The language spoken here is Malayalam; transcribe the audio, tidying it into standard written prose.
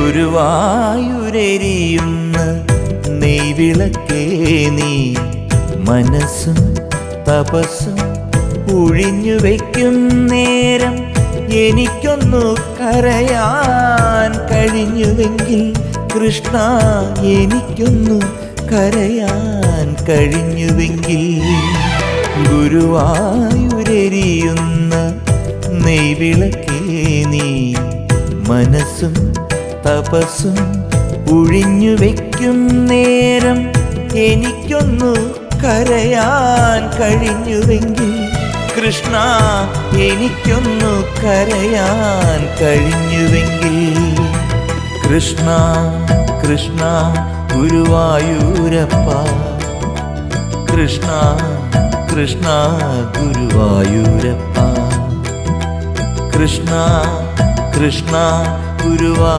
ഗുരുവായൂരെരിയുന്ന നെയ്വിളക്കേ നീ മനസ്സും തപസ്സും ഒഴിഞ്ഞു വയ്ക്കും നേരം എനിക്കൊന്നു കരയാൻ കഴിഞ്ഞുവെങ്കിൽ കൃഷ്ണ, എനിക്കൊന്നു കരയാൻ കഴിഞ്ഞുവെങ്കിൽ. ഗുരുവായൂരെരിയുന്ന നെയ്വിളക്കേ നീ മനസ്സും തപസ്സും ഒഴിഞ്ഞു വയ്ക്കും നേരം എനിക്കൊന്നു കരയാൻ കഴിഞ്ഞുവെങ്കിൽ കൃഷ്ണ, എനിക്കൊന്നു കരയാൻ കഴിഞ്ഞുവെങ്കിൽ. കൃഷ്ണ കൃഷ്ണ ഗുരുവായൂരപ്പ, കൃഷ്ണ കൃഷ്ണ ഗുരുവായൂരപ്പ, കൃഷ്ണ കൃഷ്ണ ഗുരുവായൂരപ്പ.